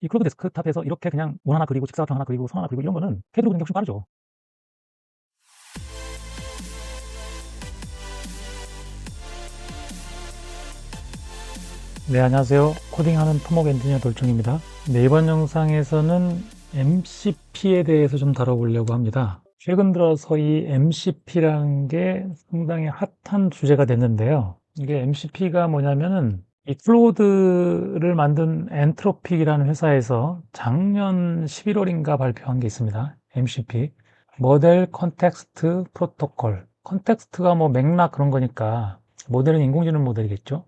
이 클로드 데스크탑에서 이렇게 그냥 원 하나 그리고 직사각형 하나 그리고 선 하나 그리고 이런 거는 CAD로 그리는 게 훨씬 빠르죠. 네, 안녕하세요. 코딩하는 토목 엔지니어 돌청입니다. 네, 이번 영상에서는 MCP에 대해서 좀 다뤄보려고 합니다. 최근 들어서 이 MCP라는 게 상당히 핫한 주제가 됐는데요. 이게 MCP가 뭐냐면은 이 클로드를 만든 엔트로픽이라는 회사에서 작년 11월인가 발표한 게 있습니다. MCP. 모델 컨텍스트 프로토콜. 컨텍스트가 뭐 맥락 그런 거니까 모델은 인공지능 모델이겠죠.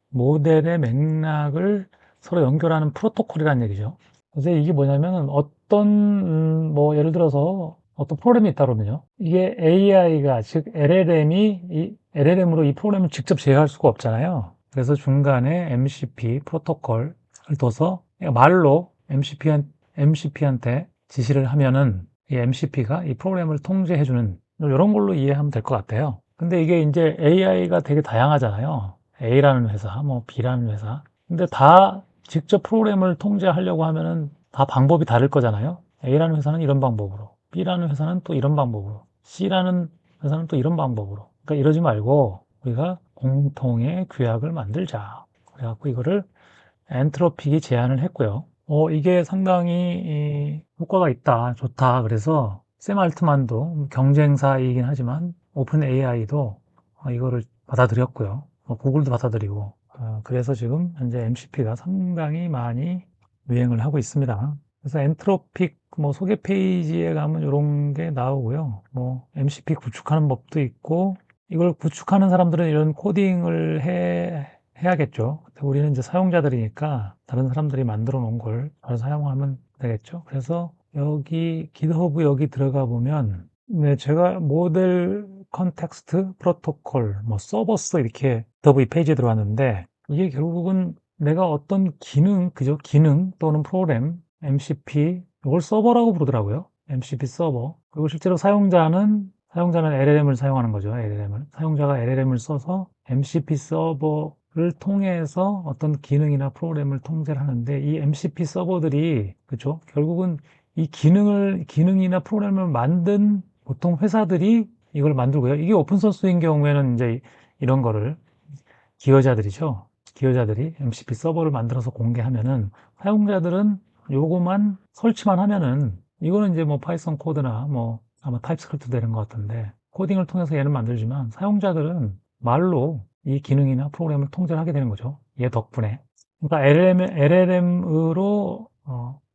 모델의 맥락을 서로 연결하는 프로토콜이라는 얘기죠. 그래서 이게 뭐냐면 어떤 뭐 예를 들어서 어떤 프로그램이 있다 그러면요. 이게 AI가 즉 LLM이 이 LLM으로 이 프로그램을 직접 제어할 수가 없잖아요. 그래서 중간에 MCP 프로토콜을 둬서 말로 MCP한테 지시를 하면은 이 MCP가 이 프로그램을 통제해주는 이런 걸로 이해하면 될 것 같아요. 근데 이게 이제 AI가 되게 다양하잖아요. A라는 회사, 뭐 B라는 회사. 근데 다 직접 프로그램을 통제하려고 하면은 다 방법이 다를 거잖아요. A라는 회사는 이런 방법으로, B라는 회사는 또 이런 방법으로, C라는 회사는 또 이런 방법으로. 그러니까 이러지 말고 우리가 공통의 규약을 만들자. 그래갖고 이거를 엔트로픽이 제안을 했고요. 이게 상당히 효과가 있다, 좋다. 그래서 샘 알트만도 경쟁사이긴 하지만 오픈 AI도 이거를 받아들였고요. 구글도 받아들이고. 그래서 지금 현재 MCP가 상당히 많이 유행을 하고 있습니다. 그래서 엔트로픽 뭐 소개 페이지에 가면 이런 게 나오고요. 뭐 MCP 구축하는 법도 있고 이걸 구축하는 사람들은 이런 코딩을 해야겠죠. 우리는 이제 사용자들이니까 다른 사람들이 만들어 놓은 걸 바로 사용하면 되겠죠. 그래서 여기 GitHub 여기 들어가 보면 네, 제가 모델 컨텍스트 프로토콜 뭐 서버스 이렇게 GitHub 이 페이지에 들어왔는데 이게 결국은 내가 어떤 기능, 그죠? 기능 또는 프로그램, MCP 이걸 서버라고 부르더라고요. MCP 서버. 그리고 실제로 사용자는 LLM을 사용하는 거죠. LLM을. 사용자가 LLM을 써서 MCP 서버를 통해서 어떤 기능이나 프로그램을 통제를 하는데 이 MCP 서버들이 그렇죠? 결국은 이 기능이나 프로그램을 만든 보통 회사들이 이걸 만들고요. 이게 오픈 소스인 경우에는 이제 이런 거를 기여자들이죠. 기여자들이 MCP 서버를 만들어서 공개하면은 사용자들은 요거만 설치만 하면은 이거는 이제 뭐 파이썬 코드나 뭐 아마 타입스크립트 되는 것 같은데 코딩을 통해서 얘는 만들지만 사용자들은 말로 이 기능이나 프로그램을 통제를 하게 되는 거죠. 얘 덕분에. 그러니까 LLM으로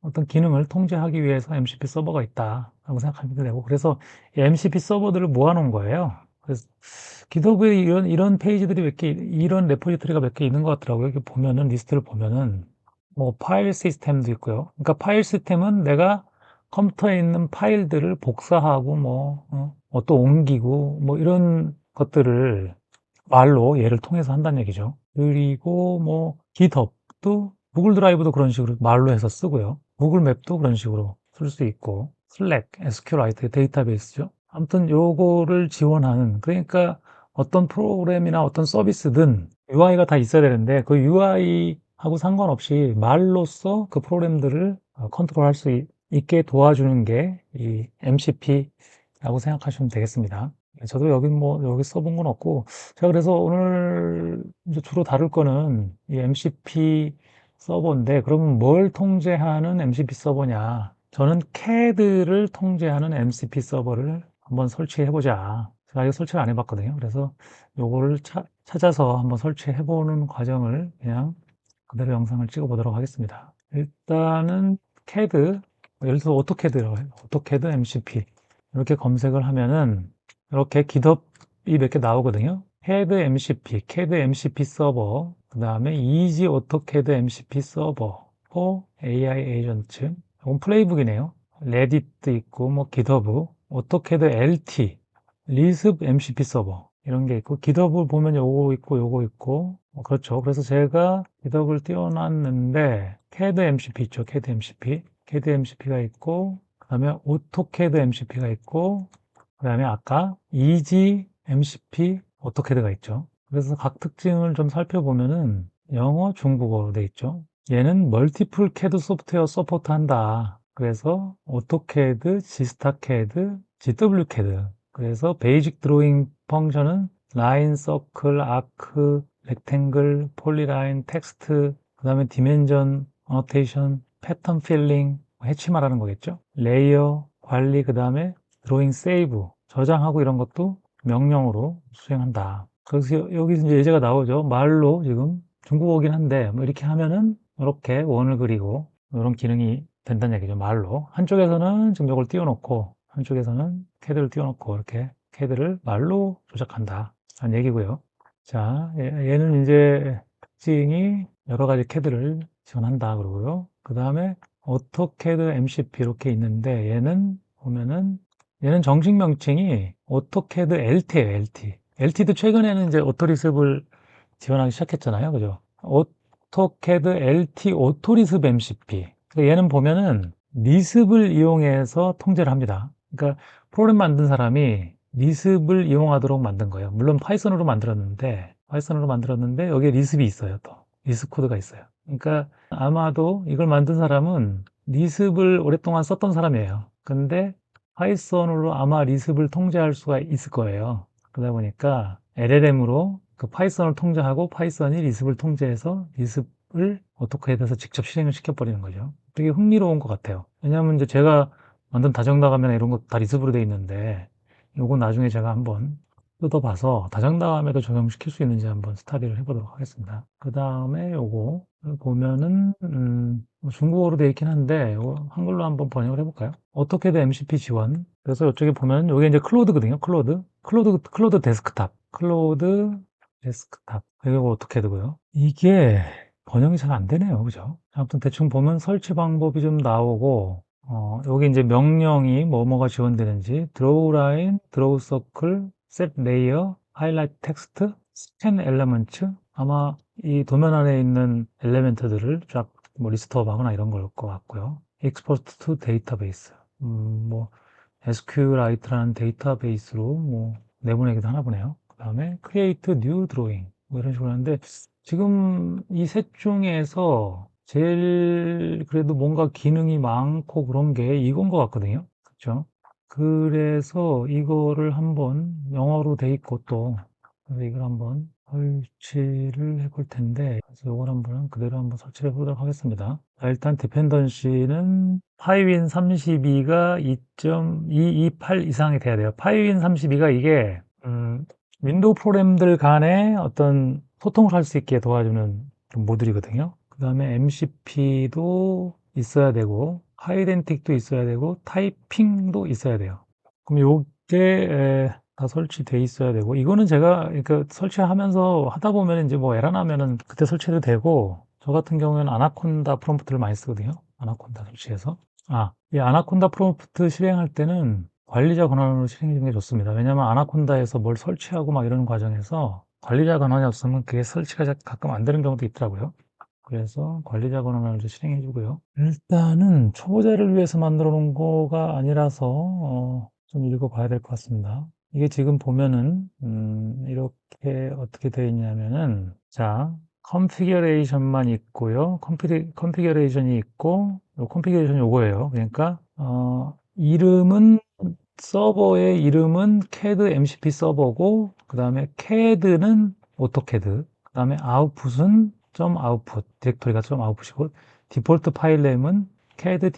어떤 기능을 통제하기 위해서 MCP 서버가 있다라고 생각하면 되고 그래서 MCP 서버들을 모아놓은 거예요. 그래서 기더브에 이런 페이지들이 몇 개, 이런 레포지토리가 몇 개 있는 것 같더라고요. 여기 보면은, 리스트를 보면은, 뭐, 파일 시스템도 있고요. 그러니까 파일 시스템은 내가 컴퓨터에 있는 파일들을 복사하고, 뭐, 또 옮기고, 뭐, 이런 것들을 말로 얘를 통해서 한다는 얘기죠. 그리고 뭐, GitHub도, 구글 드라이브도 그런 식으로 말로 해서 쓰고요. 구글 맵도 그런 식으로 쓸 수 있고, 슬랙, SQLite 데이터베이스죠. 아무튼 요거를 지원하는 그러니까 어떤 프로그램이나 어떤 서비스든 UI가 다 있어야 되는데 그 UI하고 상관없이 말로써 그 프로그램들을 컨트롤할 수 있게 도와주는 게 이 MCP라고 생각하시면 되겠습니다. 저도 여기 써본 건 없고 제가 그래서 오늘 이제 주로 다룰 거는 이 MCP 서버인데 그러면 뭘 통제하는 MCP 서버냐? 저는 CAD를 통제하는 MCP 서버를 한번 설치해보자. 제가 이거 설치를 안 해봤거든요. 그래서 요거를 찾아서 한번 설치해보는 과정을 그냥 그대로 영상을 찍어보도록 하겠습니다. 일단은 CAD, 예를 들어서 오토캐드라고 해요. 오토캐드 MCP. 이렇게 검색을 하면은 이렇게 GitHub이 몇 개 나오거든요. CAD MCP, CAD MCP 서버, 그 다음에 Easy AutoCAD MCP 서버, AI 에이전트, 이건 플레이북이네요. 레딧도 있고, 뭐 GitHub, AutoCAD LT, 리습 MCP 서버 이런 게 있고 GitHub 보면 요거 있고 요거 있고 그렇죠. 그래서 제가 GitHub을 띄워놨는데 CAD MCP 있죠. CAD MCP, CAD MCP가 있고 그 다음에 AutoCAD MCP가 있고 그 다음에 아까 Easy MCP AutoCAD가 있죠. 그래서 각 특징을 좀 살펴보면은 영어, 중국어로 돼 있죠. 얘는 멀티플 CAD 소프트웨어 서포트한다. 그래서 오토캐드, 지스타캐드, GWCAD. 그래서 베이직 드로잉 펑션은 라인, 서클, 아크, 렉탱글, 폴리라인, 텍스트, 그 다음에 디멘전, 어노테이션, 패턴 필링, 해치 말하는 거겠죠. 레이어, 관리, 그 다음에 드로잉 세이브, 저장하고 이런 것도 명령으로 수행한다. 그래서 여기서 이제 예제가 나오죠. 말로 지금 중국어긴 한데 뭐 이렇게 하면은 이렇게 원을 그리고 이런 기능이 된다는 얘기죠. 말로. 한쪽에서는 지금 이걸 띄워놓고 한쪽에서는 캐드를 띄워놓고 이렇게 캐드를 말로 조작한다 라는 얘기고요. 자, 얘는 이제 특징이 여러 가지 캐드를 지원한다 그러고요. 그 다음에 오토캐드 MCP 이렇게 있는데 얘는 보면은 얘는 정식 명칭이 오토캐드 LT예요, LT. LT도 최근에는 이제 오토리습을 지원하기 시작했잖아요. 그죠? 오토캐드 LT 오토리습 MCP. 얘는 보면은 리습을 이용해서 통제를 합니다. 그러니까 프로그램 만든 사람이 리습을 이용하도록 만든 거예요. 물론 파이썬으로 만들었는데 여기에 리습이 있어요. 또 리습 코드가 있어요. 그러니까 아마도 이걸 만든 사람은 리습을 오랫동안 썼던 사람이에요. 근데 파이썬으로 아마 리습을 통제할 수가 있을 거예요. 그러다 보니까 LLM으로 그 파이썬을 통제하고 파이썬이 리습을 통제해서 리습을 오토캐드에서 직접 실행을 시켜버리는 거죠. 되게 흥미로운 것 같아요. 왜냐하면 이제 제가 만든 다정다감이나 이런 거 다 리습으로 돼 있는데 요거 나중에 제가 한번 뜯어봐서 다정다감에도 적용시킬 수 있는지 한번 스타디를 해보도록 하겠습니다. 그 다음에 요거 보면은 뭐 중국어로 되어 있긴 한데 요거 한글로 한번 번역을 해볼까요? 어떻게든 MCP 지원. 그래서 이쪽에 보면 요게 이제 클로드거든요. 클로드 데스크탑. 클로드 데스크탑. 이거 어떻게 되고요? 이게 번역이 잘 안 되네요. 그죠? 아무튼 대충 보면 설치 방법이 좀 나오고 여기 이제 명령이 뭐뭐가 지원되는지 드로우 라인, 드로우 서클, 셋 레이어, 하이라이트 텍스트, 스캔 엘리먼트 아마 이 도면 안에 있는 엘리멘트들을 쫙 뭐 리스트업 하거나 이런 걸 것 같고요. 익스포트 투 데이터베이스 뭐 SQLite라는 데이터베이스로 뭐 내보내기도 하나 보네요. 그 다음에 create new drawing 뭐 이런 식으로 하는데 지금 이 셋 중에서 제일 그래도 뭔가 기능이 많고 그런 게 이건 것 같거든요. 그렇죠? 그래서 이거를 한번 영어로 돼 있고 또 그래서 이걸 한번 설치를 해볼 텐데 그래서 이걸 한번 그대로 한번 설치를 해보도록 하겠습니다. 자, 일단 디펜던시는 파이윈 32가 2.228 이상이 돼야 돼요. 파이윈 32가 이게 윈도우 프로그램들 간에 어떤 소통을 할 수 있게 도와주는 모듈이거든요. 그 다음에 MCP도 있어야 되고 하이덴틱도 있어야 되고 타이핑도 있어야 돼요. 그럼 요게 다 설치돼 있어야 되고 이거는 제가 그 설치하면서 하다 보면 이제 뭐 에러 나면은 그때 설치해도 되고 저 같은 경우에는 아나콘다 프롬프트를 많이 쓰거든요. 아나콘다 설치해서 이 아나콘다 프롬프트 실행할 때는 관리자 권한으로 실행해 주는 게 좋습니다. 왜냐하면 아나콘다에서 뭘 설치하고 막 이러는 과정에서 관리자 권한이 없으면 그게 설치가 가끔 안 되는 경우도 있더라고요. 그래서 관리자 권한을 실행해 주고요. 일단은 초보자를 위해서 만들어 놓은 거가 아니라서 좀 읽어봐야 될 것 같습니다. 이게 지금 보면은 이렇게 어떻게 되어 있냐면은 자 컨피규레이션만 있고요. 컨피규레이션이 있고 요 컨피규레이션이 요거예요. 그러니까 이름은 서버의 이름은 CAD MCP 서버고 그 다음에 CAD는 오토캐드 그 다음에 아웃풋은 .output 디렉토리가 .output이고 디폴트 파일 네임은 CAD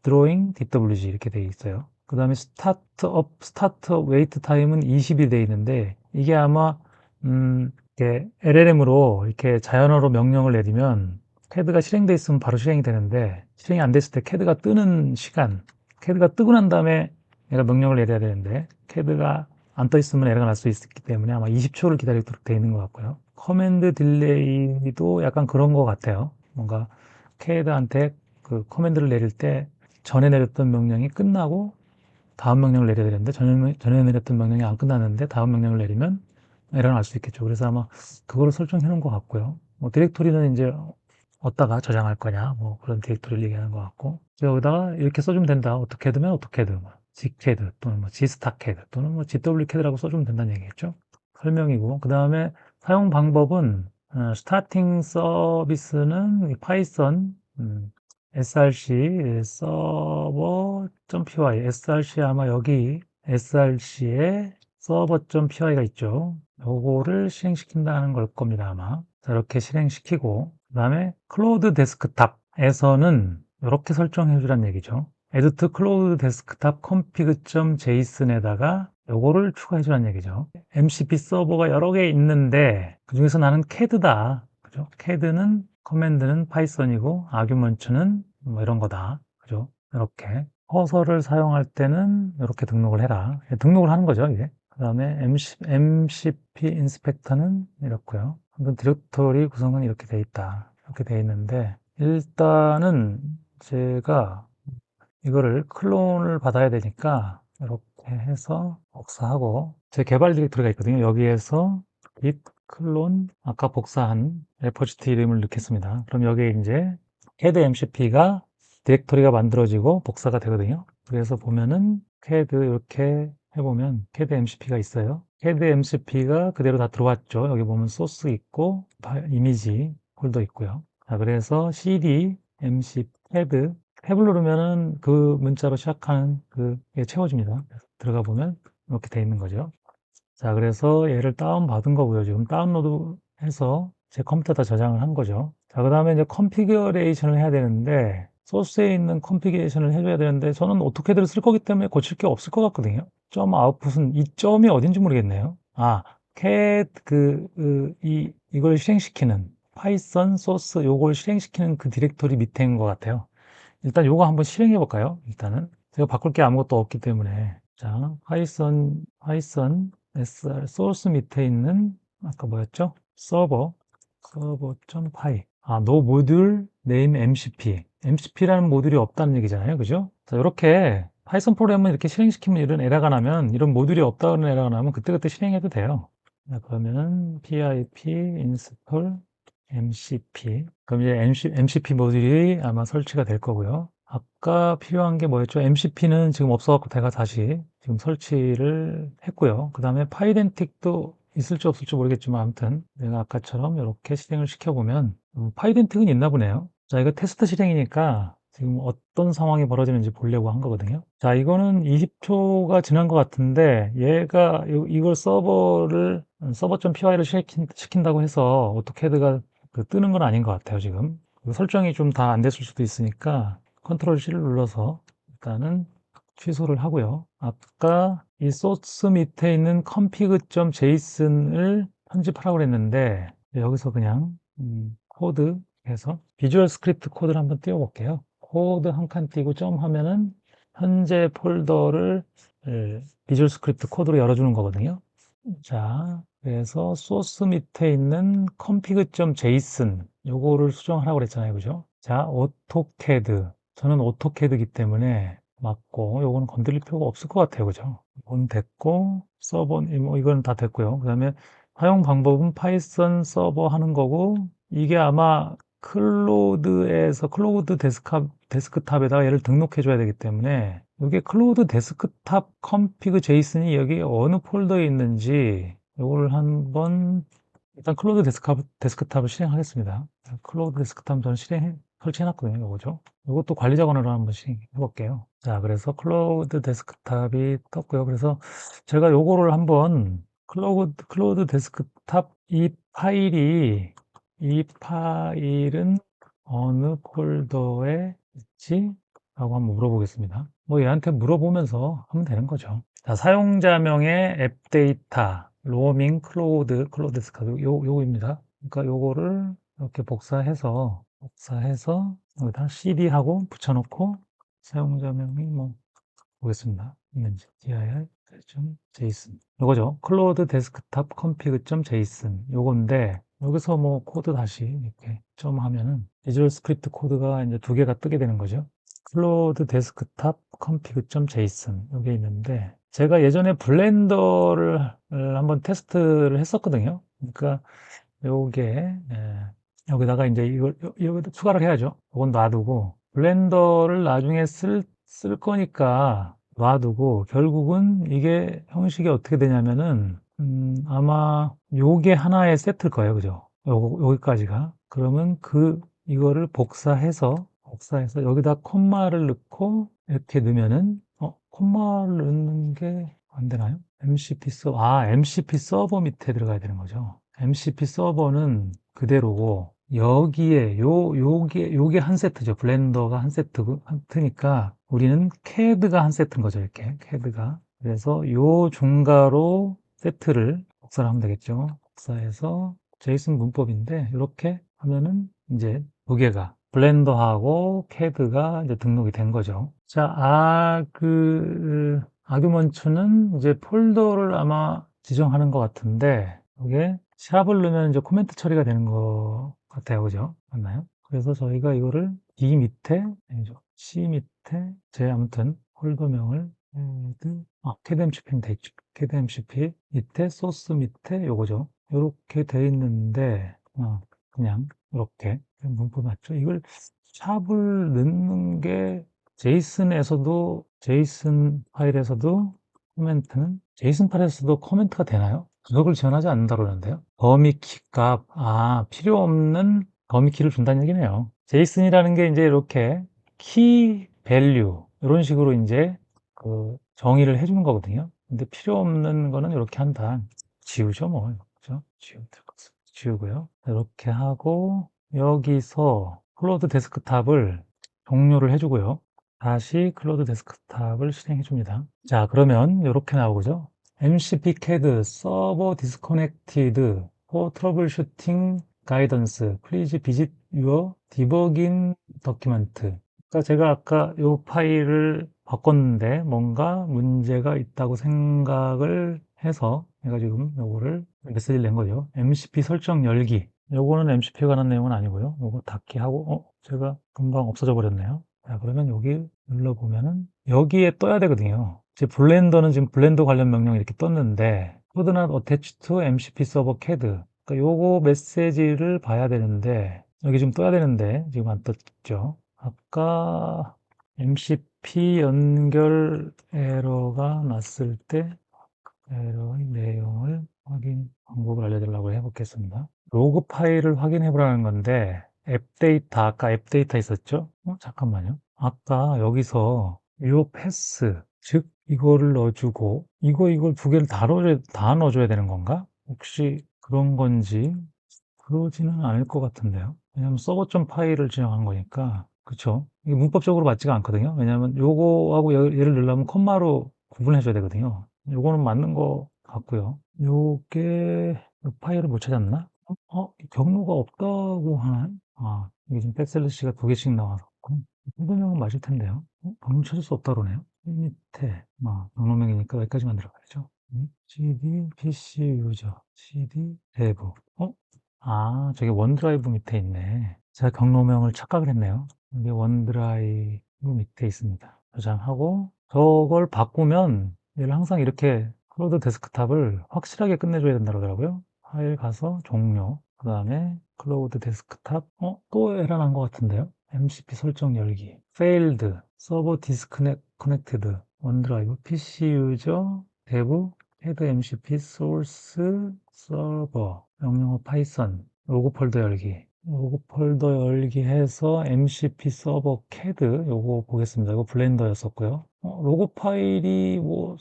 드로잉 DWG 이렇게 되어 있어요. 그 다음에 스타트업 웨이트 타임은 20이 되어 있는데 이게 아마 이렇게 LLM으로 이렇게 자연어로 명령을 내리면 CAD가 실행돼 있으면 바로 실행이 되는데 실행이 안 됐을 때 CAD가 뜨는 시간 CAD가 뜨고 난 다음에 내가 명령을 내려야 되는데 CAD가 안 떠 있으면 에러가 날 수 있기 때문에 아마 20초를 기다리도록 되어 있는 것 같고요. 커맨드 딜레이도 약간 그런 것 같아요. 뭔가 CAD한테 그 커맨드를 내릴 때 전에 내렸던 명령이 끝나고 다음 명령을 내려야 되는데 전에 내렸던 명령이 안 끝났는데 다음 명령을 내리면 에러가 날 수 있겠죠. 그래서 아마 그거를 설정해 놓은 것 같고요. 뭐 디렉토리는 이제 어디다가 저장할 거냐 뭐 그런 디렉토리를 얘기하는 것 같고 여기다가 이렇게 써주면 된다. 어떻게든 어떻게든 Gcad 또는 뭐 Gstacad 또는 뭐 GWCAD라고 써주면 된다는 얘기겠죠. 설명이고 그 다음에 사용 방법은 스타팅 서비스는 파이썬 src server.py src 아마 여기 src에 server.py가 있죠. 요거를 실행시킨다는 걸 겁니다, 아마. 자, 이렇게 실행시키고 그다음에 클로우드 데스크탑에서는 이렇게 설정해 주란 얘기죠. add to cloud desktop config.json에다가 요거를 추가해 주란 얘기죠. MCP 서버가 여러 개 있는데 그중에서 나는 CAD다. 그죠? CAD는 커맨드는 파이썬이고 아규먼트는 뭐 이런 거다. 그죠? 이렇게 커서를 사용할 때는 이렇게 등록을 해라. 등록을 하는 거죠, 이게. 그다음에 MCP 인스펙터는 이렇고요. 한번 디렉터리 구성은 이렇게 돼 있다. 이렇게 돼 있는데 일단은 제가 이거를 클론을 받아야 되니까 이렇게 해서 복사하고 제 개발 디렉토리가 있거든요. 여기에서 git 클론 아까 복사한 레포지토리 이름을 넣겠습니다. 그럼 여기에 이제 CAD MCP가 디렉토리가 만들어지고 복사가 되거든요. 그래서 보면은 CAD 이렇게 해보면 CAD MCP가 있어요. CAD MCP가 그대로 다 들어왔죠. 여기 보면 소스 있고 이미지 폴더 있고요. 자, 그래서 cd mcp CAD 탭을 누르면은 그 문자로 시작하는 그게 채워집니다. 들어가 보면 이렇게 돼 있는 거죠. 자, 그래서 얘를 다운받은 거고요. 지금 다운로드 해서 제 컴퓨터에다 저장을 한 거죠. 자, 그 다음에 이제 컨피규레이션을 해야 되는데, 소스에 있는 컨피규레이션을 해줘야 되는데, 저는 오토캐드를 쓸 거기 때문에 고칠 게 없을 것 같거든요. 점 아웃풋은 이 점이 어딘지 모르겠네요. 아, cat, 이걸 실행시키는, 파이썬 소스 요걸 실행시키는 그 디렉토리 밑에인 것 같아요. 일단 요거 한번 실행해 볼까요? 일단은 제가 바꿀 게 아무것도 없기 때문에 자 파이썬 sr 소스 밑에 있는 아까 뭐였죠? 서버.py no 모듈 name mcp라는 모듈이 없다는 얘기잖아요, 그죠? 자, 이렇게 파이썬 프로그램을 이렇게 실행시키면 이런 에러가 나면 이런 모듈이 없다는 에러가 나면 그때그때 실행해도 돼요. 자, 그러면은 pip install MCP. 그럼 이제 MCP 모듈이 아마 설치가 될 거고요. 아까 필요한 게 뭐였죠? MCP는 지금 없어갖고 제가 다시 지금 설치를 했고요. 그 다음에 파이덴틱도 있을지 없을지 모르겠지만 아무튼 내가 아까처럼 이렇게 실행을 시켜보면 파이덴틱은 있나 보네요. 자, 이거 테스트 실행이니까 지금 어떤 상황이 벌어지는지 보려고 한 거거든요. 자, 이거는 20초가 지난 것 같은데 얘가 이걸 서버.py를 시킨다고 해서 오토캐드가 뜨는 건 아닌 것 같아요, 지금. 설정이 좀 다 안 됐을 수도 있으니까 컨트롤 C를 눌러서 일단은 취소를 하고요. 아까 이 소스 밑에 있는 config.json을 편집하라고 그랬는데 여기서 그냥 코드 해서 비주얼 스크립트 코드를 한번 띄워 볼게요. 코드 한 칸 띄고 점 하면은 현재 폴더를 비주얼 스크립트 코드로 열어주는 거거든요. 자, 그래서 소스 밑에 있는 config.json 요거를 수정하라고 그랬잖아요, 그죠? 자, 오토캐드. 저는 오토캐드이기 때문에 맞고 요거는 건드릴 필요가 없을 것 같아요, 그죠? 이건 됐고 서버 뭐 이건 다 됐고요. 그다음에 사용 방법은 파이썬 서버 하는 거고 이게 아마 클로우드 데스크탑에다가 얘를 등록해 줘야 되기 때문에 이게 클로우드 데스크탑 컴피그 제이슨이 여기 어느 폴더에 있는지 이거를 한번 일단 클로우드 데스크탑을 실행하겠습니다. 클로우드 데스크탑 저는 설치해 놨거든요. 이거죠. 이것도 관리 자원으로 한번 실행해 볼게요. 자, 그래서 클로우드 데스크탑이 떴고요. 그래서 제가 요거를 한번 클로우드 데스크탑 이 파일은 어느 폴더에 있지? 라고 한번 물어보겠습니다. 뭐 얘한테 물어보면서 하면 되는 거죠. 자, 사용자명의 앱 데이터, 로밍 클로우드 데스크탑 요거입니다. 그러니까 요거를 이렇게 복사해서 여기다 cd하고 붙여놓고 사용자명이 뭐 보겠습니다. 있는지 dir.json 요거죠. 클로우드 데스크탑 config.json 요건데 여기서 뭐 코드 다시 이렇게 점 하면은 비주얼 스크립트 코드가 이제 두 개가 뜨게 되는 거죠. 클로우드 데스크탑 config.json 여기 있는데 제가 예전에 블렌더를 한번 테스트를 했었거든요. 그러니까 요게 여기다가 이제 이걸 여기다 추가를 해야죠. 이건 놔두고 블렌더를 나중에 쓸 거니까 놔두고 결국은 이게 형식이 어떻게 되냐면은 아마 요게 하나의 세트일 거예요, 그죠? 여기까지가. 그러면 이거를 복사해서 여기다 콤마를 넣고 이렇게 넣으면은, 콤마를 넣는 게 안 되나요? MCP 서버 밑에 들어가야 되는 거죠. MCP 서버는 그대로고, 여기에, 요게 한 세트죠. 블렌더가 한 세트니까, 우리는 CAD가 한 세트인 거죠. 이렇게, CAD가. 그래서 요 중괄호 세트를 복사를 하면 되겠죠. 복사해서 제이슨 문법인데, 이렇게 하면은 이제 두 개가 블렌더하고 CAD가 이제 등록이 된 거죠. 자, 아규먼트는 이제 폴더를 아마 지정하는 것 같은데, 이게 샵을 넣으면 이제 코멘트 처리가 되는 것 같아요. 그죠? 맞나요? 그래서 저희가 이거를 D 밑에, 아니죠. C 밑에, 아무튼 폴더명을 CAD MCP는 돼 있죠. CAD MCP 밑에, 소스 밑에 요거죠. 요렇게 돼 있는데, 그냥 이렇게 문법 맞죠? 이걸 샵을 넣는 게 제이슨 파일에서도 코멘트는 제이슨 파일에서도 코멘트가 되나요? 그걸 지원하지 않는다 그러는데요. 더미키 값, 필요 없는 더미키를 준다는 얘기네요. 제이슨이라는 게 이제 이렇게 키 밸류 이런 식으로 이제 그 정의를 해주는 거거든요. 근데 필요 없는 거는 이렇게 한다. 지우죠, 뭐. 그죠? 지우고요. 이렇게 하고 여기서 클로드 데스크탑을 종료를 해주고요. 다시 클로드 데스크탑을 실행해 줍니다. 자, 그러면 이렇게 나오죠. MCP CAD 서버 디스커넥티드 for troubleshooting guidance. Please visit your debugging document. 그러니까 제가 아까 이 파일을 바꿨는데 뭔가 문제가 있다고 생각을 해서 제가 지금 요거를 메시지를 낸 거죠. MCP 설정 열기. 요거는 MCP에 관한 내용은 아니고요. 요거 닫기 하고, 제가 금방 없어져 버렸네요. 자, 그러면 여기 눌러보면은 여기에 떠야 되거든요. 제 블렌더는 지금 블렌더 관련 명령이 이렇게 떴는데 could not attach to MCP server CAD. 그러니까 요거 메시지를 봐야 되는데 여기 지금 떠야 되는데 지금 안 떴죠. 아까 MCP 연결 에러가 났을 때 에러의 내용을 확인 방법을 알려드리려고 해보겠습니다. 로그 파일을 확인해 보라는 건데 앱 데이터, 아까 앱 데이터 있었죠? 잠깐만요. 아까 여기서 요 패스, 즉 이거를 넣어주고 이걸 두 개를 다 넣어줘야 되는 건가? 혹시 그런 건지 그러지는 않을 것 같은데요. 왜냐하면 서버.점 파일을 지정한 거니까. 그쵸? 이게 문법적으로 맞지가 않거든요. 왜냐하면 요거하고 얘를 넣으려면 콤마로 구분해 줘야 되거든요. 요거는 맞는 것 같고요. 요게 요 파일을 못 찾았나? 경로가 없다고 하나요? 이게 지금 백슬래시가 두 개씩 나와서 정도명은 맞을 텐데요. 경로 찾을 수 없다 그러네요. 이 밑에 경로명이니까 여기까지만 들어가야죠. cd pc 유저 cd 대부. 저게 원드라이브 밑에 있네. 제가 경로명을 착각을 했네요. 이게 원드라이브 밑에 있습니다. 저장하고 저걸 바꾸면 얘를 항상 이렇게 클로드 데스크탑을 확실하게 끝내줘야 된다 그러더라고요. 파일 가서 종료. 그 다음에 클로드 데스크탑. 또 에러 난 것 같은데요. MCP 설정 열기. failed. 서버 디스커넥티드. 원드라이브. PC 유저. 대부. 헤드 MCP source 서버. 명령어 파이썬. 로그 폴더 열기. 로그 폴더 열기 해서 MCP 서버 CAD 요거 보겠습니다. 이거 블렌더였었고요. 로그 파일이 뭐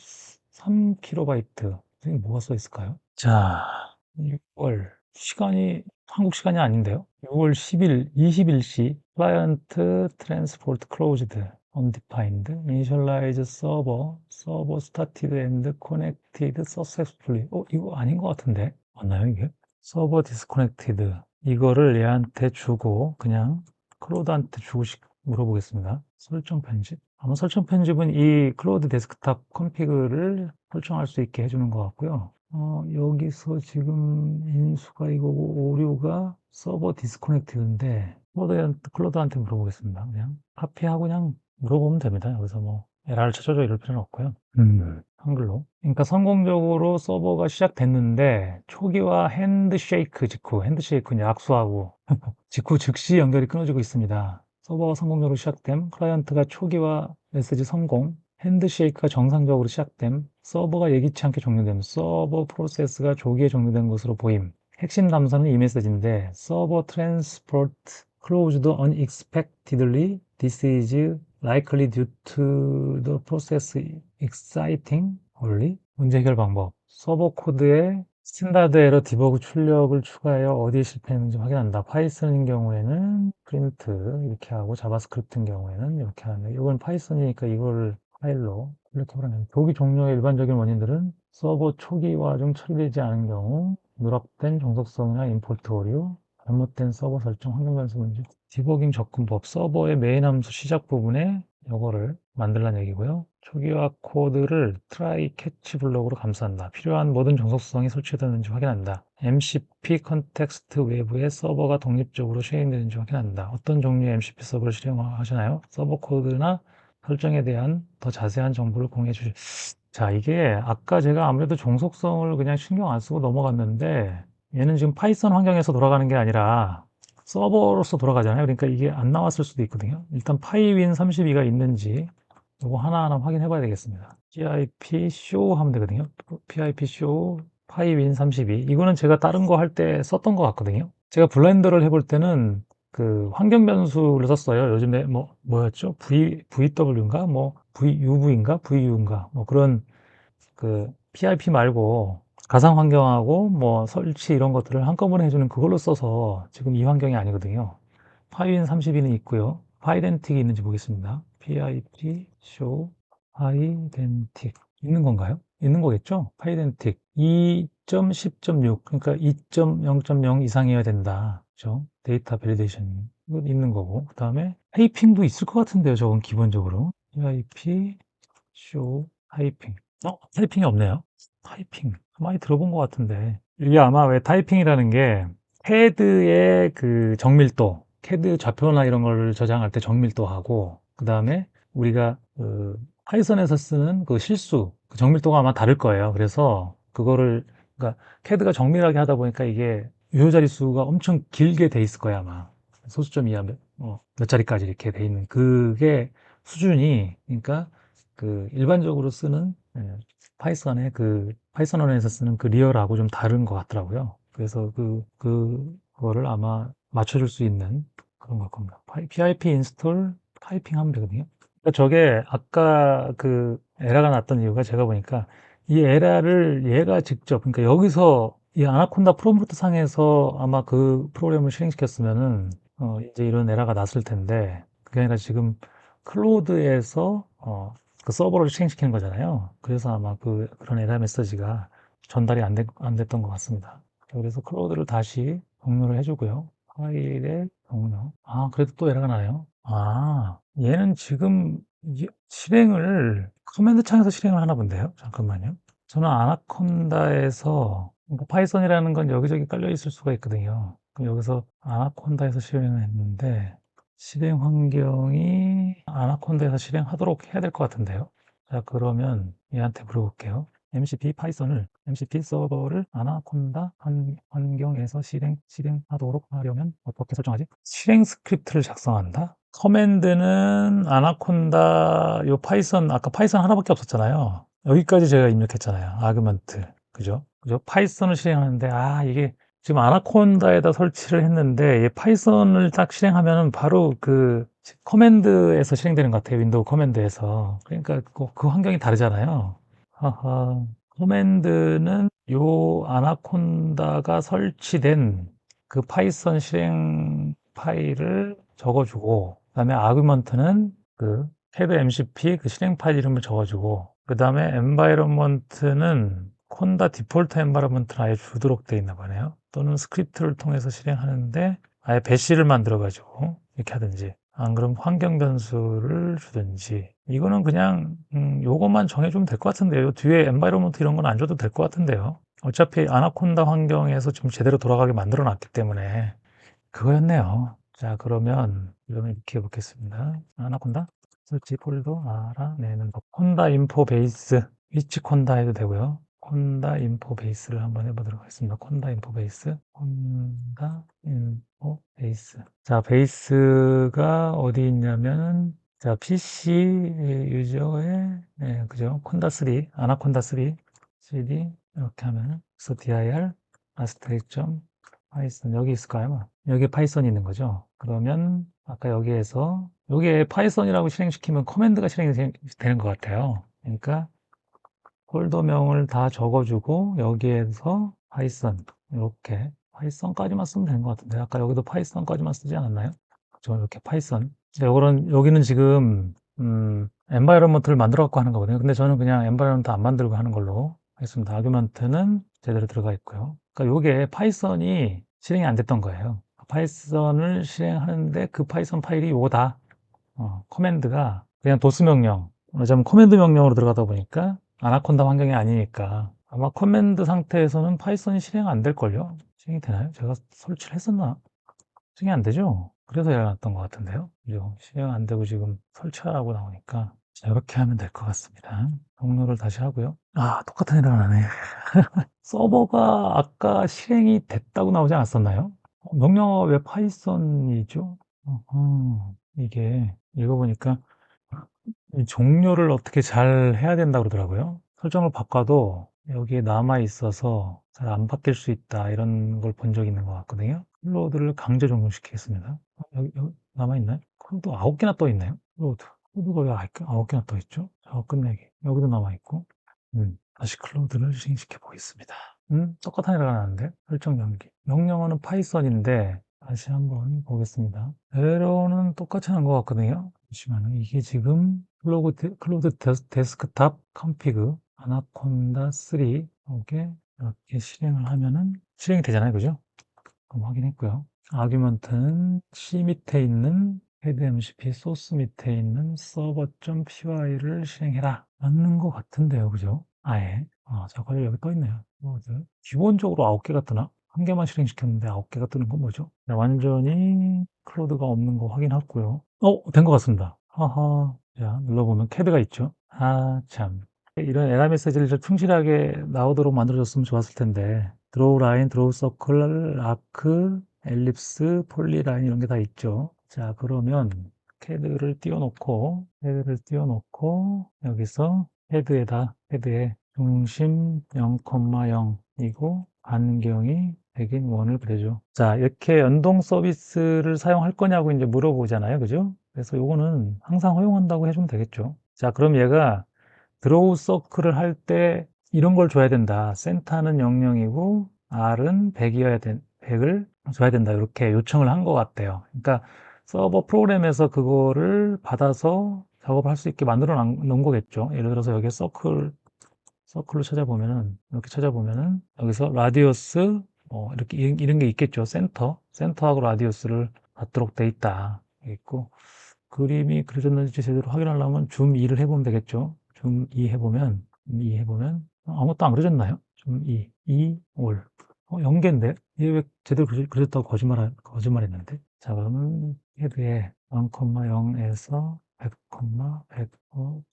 3KB. 이게 뭐가 써 있을까요? 자, 6월 한국 시간이 아닌데요. 6월 10일 21시 클라이언트 트랜스포트 클로즈드 undefined initialize server started and connected successfully. 이거 아닌 것 같은데 맞나요 이게? 서버 디스커넥티드 이거를 얘한테 주고 그냥 클로드한테 주고 물어보겠습니다. 설정 편집. 아마 설정 편집은 이 클로드 데스크탑 컨피그를 설정할 수 있게 해주는 것 같고요. 여기서 지금 인수가 이거고 오류가 서버 디스커넥티드인데 클로드한테 물어보겠습니다. 그냥 카피하고 그냥 물어보면 됩니다. 여기서 뭐 에러를 찾아줘 이럴 필요는 없고요. 한글로. 그러니까 성공적으로 서버가 시작됐는데 초기화 핸드쉐이크 직후, 핸드쉐이크는 약수하고 직후 즉시 연결이 끊어지고 있습니다. 서버가 성공적으로 시작됨, 클라이언트가 초기화 메시지 성공, 핸드쉐이크가 정상적으로 시작됨, 서버가 예기치 않게 종료됨, 서버 프로세스가 조기에 종료된 것으로 보임. 핵심 담선은 이 메시지인데 Server transport closed unexpectedly. This is likely due to the process exciting only. 문제 해결 방법. 서버 코드에 스탠다드 에러 디버그 출력을 추가하여 어디에 실패했는지 확인한다. 파이썬인 경우에는 프린트 이렇게 하고 자바스크립트인 경우에는 이렇게 하는데 이건 파이썬이니까 이걸 파일로 이렇게 보내면 조기 종료의 일반적인 원인들은 서버 초기 과정 처리되지 않은 경우, 누락된 정속성이나 임포트 오류, 잘못된 서버 설정, 환경 변수 문제, 디버깅 접근법, 서버의 메인 함수 시작 부분에 이거를 만들라는 얘기고요. 초기화 코드를 try catch 블록으로 감싼다. 필요한 모든 정속성이 설치되었는지 확인한다. MCP 컨텍스트 외부의 서버가 독립적으로 실행되는지 확인한다. 어떤 종류의 MCP 서버를 실행하시나요? 서버 코드나 설정에 대한 더 자세한 정보를 공유해 주실. 자, 이게 아까 제가 아무래도 정속성을 그냥 신경 안 쓰고 넘어갔는데 얘는 지금 파이썬 환경에서 돌아가는 게 아니라 서버로서 돌아가잖아요. 그러니까 이게 안 나왔을 수도 있거든요. 일단 파이윈32가 있는지 이거 하나하나 확인해 봐야 되겠습니다. pip show 하면 되거든요. pip show 파이윈32. 이거는 제가 다른 거 할 때 썼던 것 같거든요. 제가 블렌더를 해볼 때는 그 환경 변수를 썼어요. 요즘에 뭐였죠? VW인가? VUV인가? VU인가? 뭐 그런 그 PIP 말고 가상 환경하고 뭐 설치 이런 것들을 한꺼번에 해주는 그걸로 써서 지금 이 환경이 아니거든요. 파이윈 32는 있고요. 파이덴틱이 있는지 보겠습니다. PIP show 파이덴틱 있는 건가요? 있는 거겠죠? 파이덴틱 2.10.6 그러니까 2.0.0 이상이어야 된다. 그죠? 데이터 밸리데이션 이건 있는 거고 그 다음에 타이핑도 있을 것 같은데요. 저건 기본적으로 PIP show 타이핑 타이핑이 없네요. 타이핑 많이 들어본 것 같은데 이게 아마 왜 타이핑이라는 게 CAD의 그 정밀도, CAD 좌표나 이런 걸 저장할 때 정밀도하고 그 다음에 우리가 그 파이썬에서 쓰는 그 실수, 그 정밀도가 아마 다를 거예요. 그래서 그거를 그러니까 CAD가 정밀하게 하다 보니까 이게 유효 자릿수가 엄청 길게 돼 있을 거야 아마. 소수점 이하 몇 자리까지 이렇게 돼 있는 그게 수준이 그러니까 그 일반적으로 쓰는 파이썬의 그 파이썬 언어에서 쓰는 그 리얼하고 좀 다른 것 같더라고요. 그래서 그거를 아마 맞춰줄 수 있는 그런 걸 겁니다. PIP 인스톨 타이핑 하면 되거든요. 그러니까 저게 아까 그 에러가 났던 이유가 제가 보니까 이 에러를 얘가 직접 그러니까 여기서 이 아나콘다 프롬프트 상에서 아마 그 프로그램을 실행시켰으면은 이제 이런 에러가 났을 텐데 그게 아니라 지금 클로드에서 그 서버를 실행시키는 거잖아요. 그래서 아마 그런 에러 메시지가 전달이 안 됐던 것 같습니다. 그래서 클로드를 다시 종료를 해주고요. 파일의 종료. 아, 그래도 또 에러가 나네요. 아, 얘는 지금 실행을 커맨드 창에서 실행을 하나 본데요. 잠깐만요. 저는 아나콘다에서 파이썬이라는 건 여기저기 깔려 있을 수가 있거든요. 그럼 여기서 아나콘다에서 실행을 했는데 실행 환경이 아나콘다에서 실행하도록 해야 될 것 같은데요. 자, 그러면 얘한테 물어볼게요. MCP 파이썬을 MCP 서버를 아나콘다 환경에서 실행하도록 하려면 어떻게 설정하지? 실행 스크립트를 작성한다. 커맨드는 아나콘다 요 파이썬 아까 파이썬 하나밖에 없었잖아요. 여기까지 제가 입력했잖아요. 아그먼트 그죠? 파이썬을 실행하는데 이게 지금 아나콘다에다 설치를 했는데 이 파이썬을 딱 실행하면은 바로 그 커맨드에서 실행되는 것 같아요. 윈도우 커맨드에서. 그러니까 그 환경이 다르잖아요. 하하. 커맨드는 요 아나콘다가 설치된 그 파이썬 실행 파일을 적어주고 그다음에 아규먼트는 그 헤드 MCP 그 실행 파일 이름을 적어주고 그다음에 environment는 콘다 디폴트 environment는 아예 주도록 되어 있나 보네요. 또는 스크립트를 통해서 실행하는데 아예 배시를 만들어 가지고 이렇게 하든지 안 그럼 환경 변수를 주든지 이거는 그냥 요것만 정해주면 될 것 같은데요. 뒤에 environment 이런 건 안 줘도 될 것 같은데요. 어차피 아나콘다 환경에서 좀 제대로 돌아가게 만들어 놨기 때문에 그거였네요. 자, 그러면 이렇게 해보겠습니다. 아나콘다 설치 폴더 알아내는 법. 콘다 인포 베이스 위치 콘다 해도 되고요. 콘다 인포 베이스를 한번 해보도록 하겠습니다. 콘다 인포 베이스 콘다 인포 베이스. 자, 베이스가 어디 있냐면 자, PC 유저의 그죠? 콘다 3 아나콘다 3 CD 이렇게 하면 dir asterisk.python 여기 있을까요? 아마? 여기에 파이썬이 있는 거죠. 그러면 아까 여기에서 여기에 파이썬이라고 실행시키면 커맨드가 실행이 되는 것 같아요. 그러니까 폴더명을 다 적어주고 여기에서 파이썬 이렇게 파이썬까지만 쓰면 되는 것 같은데 아까 여기도 파이썬까지만 쓰지 않았나요? 그렇죠. 이렇게 파이썬. 여기는 지금 environment를 만들어 갖고 하는 거거든요. 근데 저는 그냥 environment 안 만들고 하는 걸로 하겠습니다. 아규먼트는 제대로 들어가 있고요. 그러니까 요게 파이썬이 실행이 안 됐던 거예요. 파이썬을 실행하는데 그 파이썬 파일이 요거다. 커맨드가 그냥 도스 명령, 좀 커맨드 명령으로 들어가다 보니까 아나콘다 환경이 아니니까 아마 커맨드 상태에서는 파이썬이 실행 안 될걸요? 실행이 되나요? 제가 설치를 했었나? 실행이 안 되죠? 그래서 에러가 났던 것 같은데요. 그죠? 실행 안 되고 지금 설치하라고 나오니까 자, 이렇게 하면 될 것 같습니다. 종료를 다시 하고요. 아, 똑같은 에러가 나네. 서버가 아까 실행이 됐다고 나오지 않았었나요? 명령어가 왜 파이썬이죠? 이게 읽어보니까 이 종료를 어떻게 잘 해야 된다고 그러더라고요. 설정을 바꿔도 여기에 남아 있어서 잘 안 바뀔 수 있다 이런 걸 본 적이 있는 것 같거든요. 클로드를 강제 종료시키겠습니다. 여기 남아 있나요? 클로드 9개나 떠 있나요? 클로드가 왜 9개나 떠 있죠? 자, 끝내기. 여기도 남아 있고. 다시 클로드를 실행시켜 보겠습니다. 똑같은 에러가 나는데 설정 연기. 명령어는 파이썬인데 다시 한번 보겠습니다. 에러는 똑같이 난 것 같거든요. 잠시만요. 이게 지금 클로드 데스크탑 컴피그 아나콘다 3 이렇게 실행을 하면은 실행이 되잖아요. 그죠? 그럼 확인했고요. 아규먼트는 C 밑에 있는 헤드 MCP 소스 밑에 있는 server.py를 실행해라. 맞는 것 같은데요. 그죠? 아예. 저거 여기 떠 있네요. 기본적으로 9개가 뜨나? 한 개만 실행시켰는데 9개가 뜨는 건 뭐죠? 네, 완전히 클로드가 없는 거 확인했고요. 된 것 같습니다. 하하. 자, 눌러보면 캐드가 있죠. 아, 참. 이런 에러 메시지를 좀 충실하게 나오도록 만들어줬으면 좋았을 텐데. 드로우 라인, 드로우 서클, 아크, 엘립스, 폴리 라인 이런 게 다 있죠. 자, 그러면 헤드를 띄워놓고 여기서 헤드에 중심 0,0이고 반경이 100인 원을 그려줘. 자, 이렇게 연동 서비스를 사용할 거냐고 이제 물어보잖아요. 그죠? 그래서 요거는 항상 허용한다고 해주면 되겠죠. 자, 그럼 얘가 드로우 서클을 할 때 이런 걸 줘야 된다. 센터는 00이고 R은 100을 줘야 된다. 이렇게 요청을 한 것 같아요. 그러니까 서버 프로그램에서 그거를 받아서 작업을 할 수 있게 만들어 놓은 거겠죠. 예를 들어서 여기 서클로 찾아보면은 이렇게 찾아보면은 여기서 라디우스 이렇게 이런 게 있겠죠. 센터하고 라디우스를 받도록 돼 있다. 있고 그림이 그려졌는지 제대로 확인하려면 줌 2를 해보면 되겠죠. 줌 2 해보면 아무것도 안 그려졌나요? 줌 2 올. 0개인데? 얘 왜 제대로 그려졌다고 거짓말했는데? 자, 그러면 헤드에 0,0에서 100,100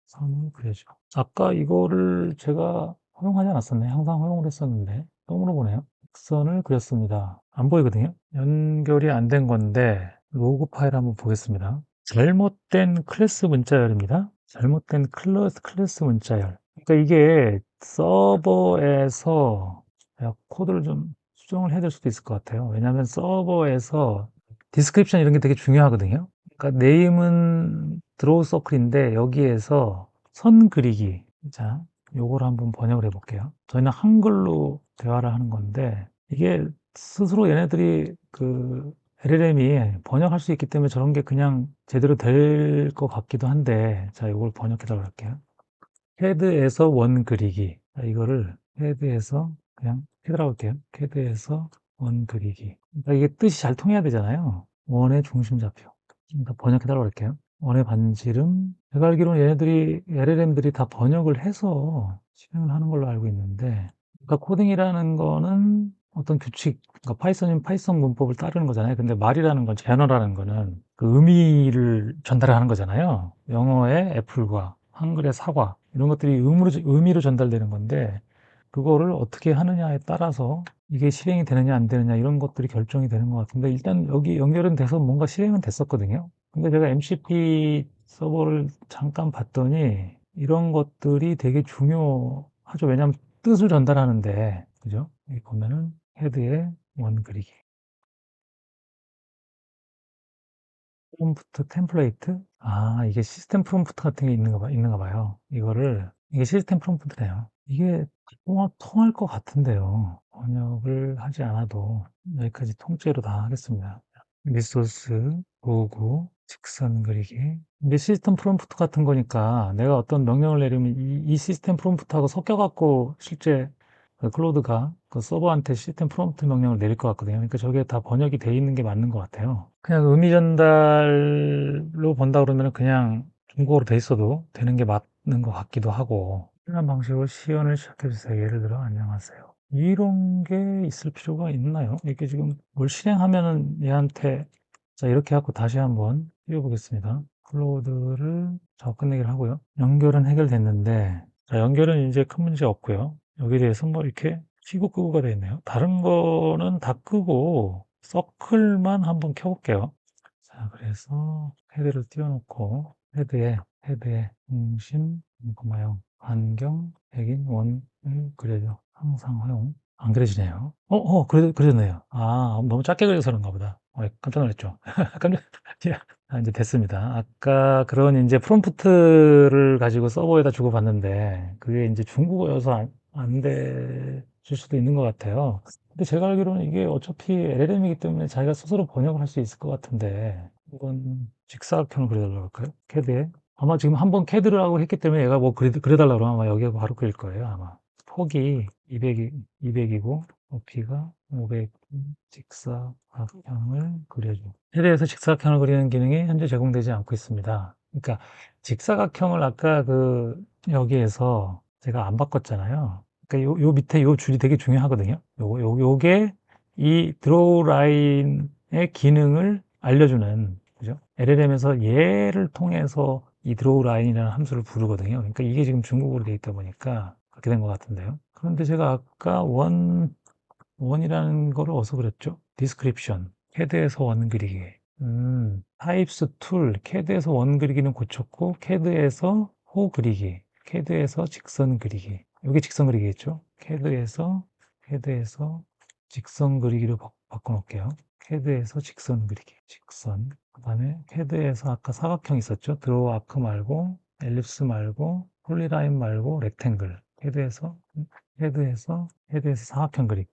선을 그려줘. 아까 이거를 제가 허용하지 않았었네. 항상 허용을 했었는데. 또 물어보네요. 선을 그렸습니다. 안 보이거든요. 연결이 안 된 건데 로그 파일 한번 보겠습니다. 잘못된 클래스 문자열입니다. 잘못된 클래스 문자열. 그러니까 이게 서버에서 제가 코드를 좀 수정을 해야 될 수도 있을 것 같아요. 왜냐하면 서버에서 디스크립션 이런 게 되게 중요하거든요. 그러니까 네임은 드로우 서클인데 여기에서 선 그리기. 자, 요걸 한번 번역을 해볼게요. 저희는 한글로 대화를 하는 건데 이게 스스로 얘네들이 그 LLM이 번역할 수 있기 때문에 저런 게 그냥 제대로 될 것 같기도 한데 자, 이걸 번역해 달라고 할게요. 캐드에서 원 그리기. 자, 이거를 캐드에서 그냥 캐드라고 할게요. 캐드에서 원 그리기. 그러니까 이게 뜻이 잘 통해야 되잖아요. 원의 중심 좌표. 번역해 달라고 할게요. 원의 반지름. 제가 알기로는 얘네들이 LLM들이 다 번역을 해서 실행을 하는 걸로 알고 있는데 그러니까 코딩이라는 거는 어떤 규칙, 그러니까 파이썬이면 파이썬 문법을 따르는 거잖아요. 근데 말이라는 건, 언어라는 거는 그 의미를 전달하는 거잖아요. 영어의 애플과 한글의 사과 이런 것들이 의미로 전달되는 건데 그거를 어떻게 하느냐에 따라서 이게 실행이 되느냐 안 되느냐 이런 것들이 결정이 되는 것 같은데 일단 여기 연결은 돼서 뭔가 실행은 됐었거든요. 근데 제가 MCP 서버를 잠깐 봤더니 이런 것들이 되게 중요하죠. 왜냐하면 뜻을 전달하는데, 그죠? 여기 보면은 헤드에 원 그리기. 프롬프트 템플레이트? 아, 이게 시스템 프롬프트 같은 게 있는가 봐요. 이게 시스템 프롬프트네요. 이게 통할 것 같은데요. 번역을 하지 않아도 여기까지 통째로 다 하겠습니다. 리소스, 로그, 직선 그리기. 이게 시스템 프롬프트 같은 거니까 내가 어떤 명령을 내리면 이 시스템 프롬프트하고 섞여갖고 실제 그 클로드가 그 서버한테 시스템 프롬프트 명령을 내릴 것 같거든요. 그러니까 저게 다 번역이 돼 있는 게 맞는 것 같아요. 그냥 의미 전달로 본다 그러면 그냥 중국어로 돼 있어도 되는 게 맞는 것 같기도 하고, 이런 방식으로 시연을 시작해 주세요. 예를 들어 안녕하세요. 이런 게 있을 필요가 있나요? 이게 지금 뭘 실행하면은 얘한테, 자, 이렇게 하고 다시 한번 띄워보겠습니다. 클로드를 작업 끝내기를 하고요. 연결은 해결됐는데, 자, 연결은 이제 큰 문제 없고요. 여기에 대해서 뭐 이렇게 켜고 끄고가 되어 있네요. 다른 거는 다 끄고 서클만 한번 켜볼게요. 자, 그래서 헤드를 띄워놓고 헤드에 중심, 콤마요. 반경, 백인, 원을 그려줘. 항상 허용. 안 그려지네요. 그려졌네요. 아, 너무 작게 그려서 그런가 보다. 깜짝 놀랐죠. 깜짝, 이제 됐습니다. 아까 그런 이제 프롬프트를 가지고 서버에다 주고받는데, 그게 이제 중국어여서 안 될 수도 있는 것 같아요. 근데 제가 알기로는 이게 어차피 LLM이기 때문에 자기가 스스로 번역을 할 수 있을 것 같은데, 이건 직사각형을 그려달라고 할까요? 캐드에. 아마 지금 한번 캐드를 하고 했기 때문에 얘가 뭐 그려달라고 그러면 아마 여기에 바로 그릴 거예요, 아마. 폭이 200이고, 높이가 500, 직사각형을 그려줘. 캐드에서 직사각형을 그리는 기능이 현재 제공되지 않고 있습니다. 그러니까 직사각형을 아까 여기에서 제가 안 바꿨잖아요. 그러니까 요 밑에 요 줄이 되게 중요하거든요. 요게 이 드로우 라인의 기능을 알려주는, 그죠? LLM에서 얘를 통해서 이 드로우 라인이라는 함수를 부르거든요. 그러니까 이게 지금 중국어로 되어 있다 보니까 그렇게 된 것 같은데요. 그런데 제가 아까 원이라는 거를 어디서 그랬죠? 디스크립션, 캐드에서 원 그리기. 타입스 툴, 캐드에서 원 그리기는 고쳤고, 캐드에서 호 그리기, 캐드에서 직선 그리기. 이게 직선 그리기겠죠? 캐드에서 직선 그리기로 바꿔놓을게요. 캐드에서 직선 그리기, 직선. 그 다음에 캐드에서 아까 사각형 있었죠? 드로우 아크 말고, 엘립스 말고, 폴리라인 말고, 렉탱글. 캐드에서 사각형 그리기.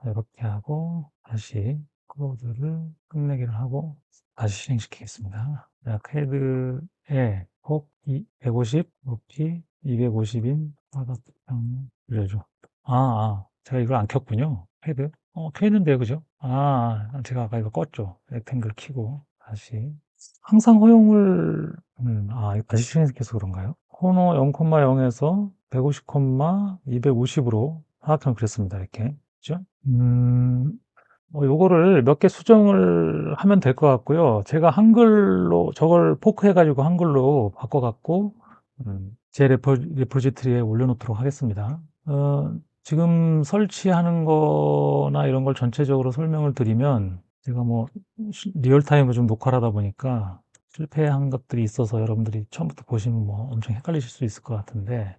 이렇게 하고, 다시 클로드를 끝내기를 하고, 다시 실행시키겠습니다. 자, 캐드에 폭 150, 높이 250인 사각형 그려줘. 제가 이걸 안 켰군요. 캐드. 켜있는데요, 그죠? 제가 아까 이거 껐죠. 렉탱글 키고, 다시. 항상 허용을, 이거 다시 실행시켜서 그런가요? 코너 0,0에서 150, 250으로 사각형 그렸습니다. 이렇게. 그죠? 요거를 몇 개 수정을 하면 될 것 같고요. 제가 한글로, 저걸 포크해가지고 한글로 바꿔갖고, 제 레포지토리에 올려놓도록 하겠습니다. 지금 설치하는 거나 이런 걸 전체적으로 설명을 드리면, 제가 뭐, 리얼타임으로 좀 녹화를 하다 보니까, 실패한 것들이 있어서 여러분들이 처음부터 보시면 뭐 엄청 헷갈리실 수 있을 것 같은데,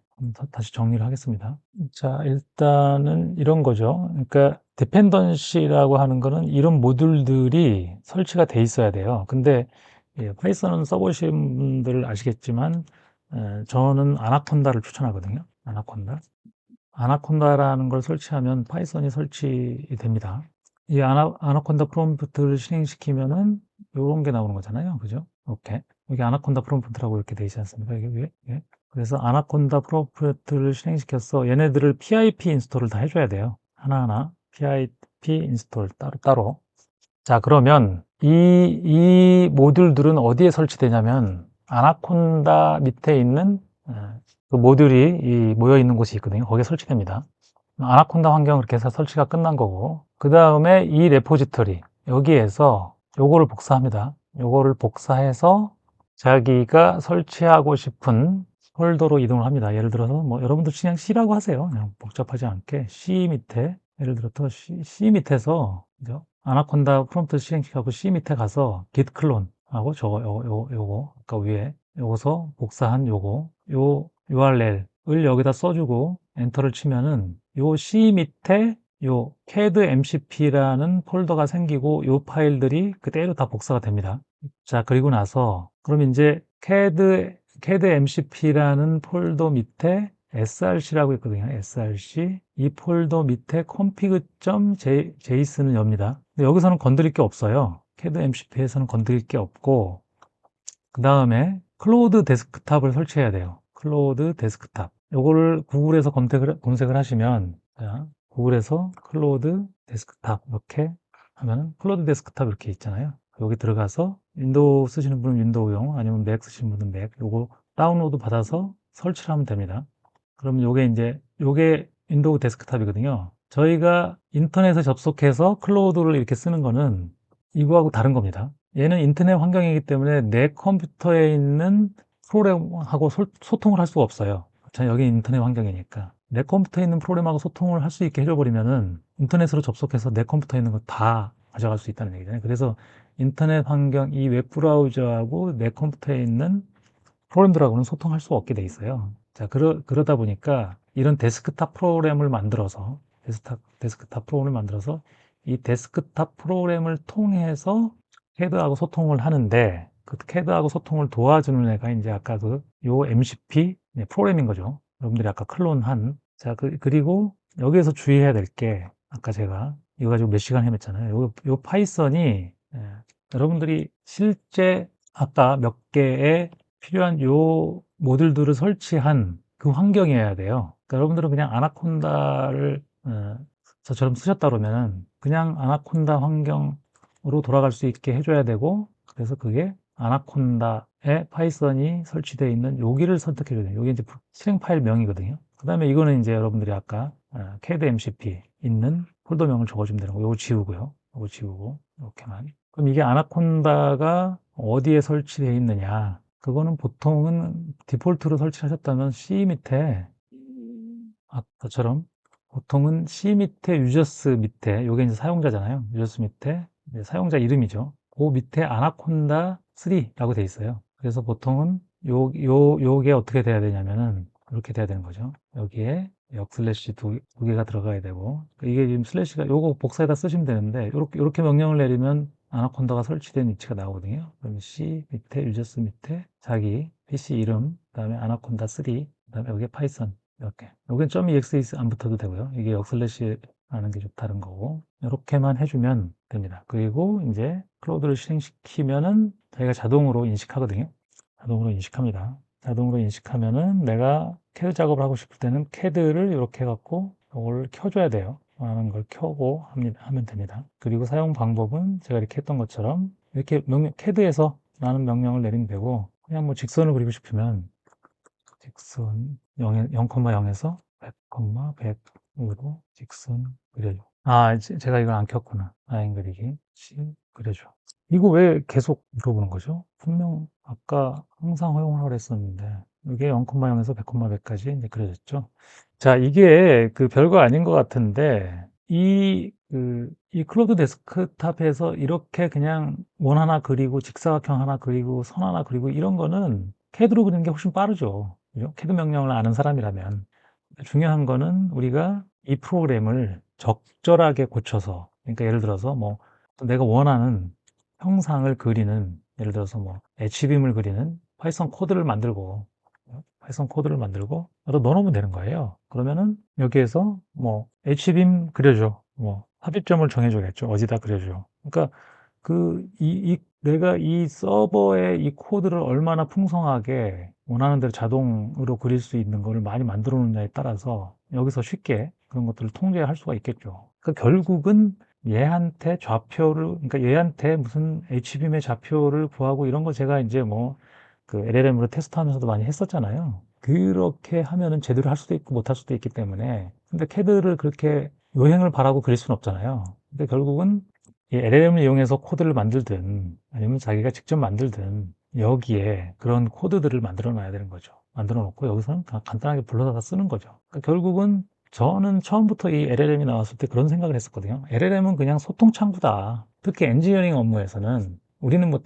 다시 정리를 하겠습니다. 자, 일단은 이런 거죠. 그러니까 디펜던시라고 하는 거는 이런 모듈들이 설치가 돼 있어야 돼요. 근데 파이썬은 써보신 분들 아시겠지만 저는 아나콘다를 추천하거든요. 아나콘다라는 걸 설치하면 파이썬이 설치됩니다. 이 아나콘다 프롬프트를 실행시키면은 이런 게 나오는 거잖아요. 그죠? 오케이. 여기 아나콘다 프롬프트라고 이렇게 돼 있지 않습니까? 이게 위에. 예. 그래서 아나콘다 프롬프트를 실행시켜서 얘네들을 PIP 인스톨을 다 해줘야 돼요. 하나하나 PIP 인스톨 따로. 자, 그러면 이 모듈들은 어디에 설치되냐면 아나콘다 밑에 있는 그 모듈이 모여 있는 곳이 있거든요. 거기에 설치됩니다. 아나콘다 환경을 이렇게 해서 설치가 끝난 거고, 그 다음에 이 레포지터리 여기에서 요거를 복사합니다. 요거를 복사해서 자기가 설치하고 싶은 폴더로 이동을 합니다. 예를 들어서 뭐 여러분들 그냥 C라고 하세요. 그냥 복잡하지 않게 C 밑에, 예를 들어서 C 밑에서, 그죠? 아나콘다 프롬프트 실행시키고 C 밑에 가서 git 클론 하고 요거 아까 위에 요거서 복사한 요 URL을 여기다 써주고 엔터를 치면은 요 C 밑에 요 CAD MCP라는 폴더가 생기고 요 파일들이 그대로 다 복사가 됩니다. 자, 그리고 나서 그럼 이제 CAD MCP라는 폴더 밑에 src라고 있거든요. src 이 폴더 밑에 config.json을 엽니다. 근데 여기서는 건드릴 게 없어요. CAD MCP에서는 건드릴 게 없고, 그 다음에 클로우드 데스크탑을 설치해야 돼요. 클로우드 데스크탑. 요거를 구글에서 검색을 하시면, 자, 구글에서 클로우드 데스크탑 이렇게 하면 클로우드 데스크탑 이렇게 있잖아요. 여기 들어가서 윈도우 쓰시는 분은 윈도우용, 아니면 맥 쓰시는 분은 맥, 요거 다운로드 받아서 설치를 하면 됩니다. 그럼 요게 윈도우 데스크탑이거든요. 저희가 인터넷에 접속해서 클로우드를 이렇게 쓰는 거는 이거하고 다른 겁니다. 얘는 인터넷 환경이기 때문에 내 컴퓨터에 있는 프로그램하고 소통을 할 수가 없어요. 여기 인터넷 환경이니까. 내 컴퓨터에 있는 프로그램하고 소통을 할 수 있게 해줘버리면은 인터넷으로 접속해서 내 컴퓨터에 있는 거 다 가져갈 수 있다는 얘기잖아요. 그래서 인터넷 환경, 이 웹브라우저하고 내 컴퓨터에 있는 프로그램들하고는 소통할 수가 없게 돼 있어요. 자, 그러다 보니까 이런 데스크탑 프로그램을 만들어서 데스크탑 프로그램을 만들어서 이 데스크탑 프로그램을 통해서 CAD하고 소통을 하는데, 그 CAD하고 소통을 도와주는 애가 이제 아까 요 MCP 프로그램인 거죠. 여러분들이 아까 클론한. 자, 그리고 여기에서 주의해야 될 게, 아까 제가 이거 가지고 몇 시간 헤맸잖아요. 요 파이썬이 여러분들이 실제 아까 몇 개의 필요한 요 모듈들을 설치한 그 환경이어야 돼요. 그러니까 여러분들은 그냥 아나콘다를 저처럼 쓰셨다 그러면 그냥 아나콘다 환경으로 돌아갈 수 있게 해줘야 되고, 그래서 그게 아나콘다에 파이썬이 설치되어 있는 여기를 선택해 줘야 돼요. 여기 이제 실행 파일 명이거든요. 그 다음에 이거는 이제 여러분들이 아까 CAD MCP 있는 폴더명을 적어주면 되는 거. 요거 지우고요. 요거 지우고 이렇게만. 그럼 이게 아나콘다가 어디에 설치되어 있느냐? 그거는 보통은 디폴트로 설치하셨다면 C 밑에 아까처럼 보통은 C 밑에 유저스 밑에, 요게 이제 사용자잖아요. 유저스 밑에 이제 사용자 이름이죠. 그 밑에 아나콘다 3라고 돼 있어요. 그래서 보통은 요게 어떻게 돼야 되냐면은 이렇게 돼야 되는 거죠. 여기에 역슬래시 두 개가 들어가야 되고, 이게 지금 슬래시가 요거 복사해다 쓰시면 되는데, 요렇게 명령을 내리면 아나콘다가 설치된 위치가 나오거든요. 그럼 C 밑에 유저스 밑에 자기 PC 이름, 그다음에 아나콘다 3, 그다음에 여기에 파이썬 이렇게. 여기는 .exe 안 붙어도 되고요. 이게 역슬래시 라는 게 좀 다른 거고, 이렇게만 해주면 됩니다. 그리고 이제 클로우드를 실행시키면은 자기가 자동으로 인식하거든요. 자동으로 인식합니다. 자동으로 인식하면은 내가 CAD 작업을 하고 싶을 때는 CAD를 이렇게 해갖고 이걸 켜줘야 돼요. 하는 걸 켜고 하면 됩니다. 그리고 사용 방법은 제가 이렇게 했던 것처럼 이렇게 CAD에서 라는 명령을 내리면 되고, 그냥 뭐 직선을 그리고 싶으면 직선 0,0에서 100,100으로 직선 그려줘. 아, 제가 이걸 안 켰구나. 라인 그리기. 그려줘. 이거 왜 계속 물어보는 거죠? 분명 아까 항상 허용을 하라 했었는데, 이게 0,0에서 100,100까지 이제 그려졌죠. 자, 이게 그 별거 아닌 것 같은데, 이 클로드 데스크탑에서 이렇게 그냥 원 하나 그리고 직사각형 하나 그리고 선 하나 그리고 이런 거는 CAD로 그리는 게 훨씬 빠르죠. 그죠? CAD 명령을 아는 사람이라면. 중요한 거는 우리가 이 프로그램을 적절하게 고쳐서, 그러니까 예를 들어서 뭐 내가 원하는 형상을 그리는, 예를 들어서 뭐 HBM을 그리는 파이썬 코드를 만들고 여기다 넣어놓으면 되는 거예요. 그러면은 여기에서 뭐 HBM 그려줘, 뭐 삽입점을 정해줘야겠죠. 어디다 그려줘. 그러니까 내가 이 서버에 이 코드를 얼마나 풍성하게 원하는 대로 자동으로 그릴 수 있는 거를 많이 만들어 놓느냐에 따라서 여기서 쉽게 그런 것들을 통제할 수가 있겠죠. 그러니까 결국은 얘한테 좌표를, 그러니까 얘한테 무슨 HBM의 좌표를 구하고 이런 거 제가 이제 뭐 그 LLM으로 테스트하면서도 많이 했었잖아요. 그렇게 하면은 제대로 할 수도 있고 못 할 수도 있기 때문에. 근데 CAD를 그렇게 요행을 바라고 그릴 수는 없잖아요. 근데 결국은 이 LLM을 이용해서 코드를 만들든 아니면 자기가 직접 만들든 여기에 그런 코드들을 만들어 놔야 되는 거죠. 만들어 놓고 여기서는 간단하게 불러다가 쓰는 거죠. 그러니까 결국은 저는 처음부터 이 LLM이 나왔을 때 그런 생각을 했었거든요. LLM은 그냥 소통 창구다. 특히 엔지니어링 업무에서는 우리는 뭐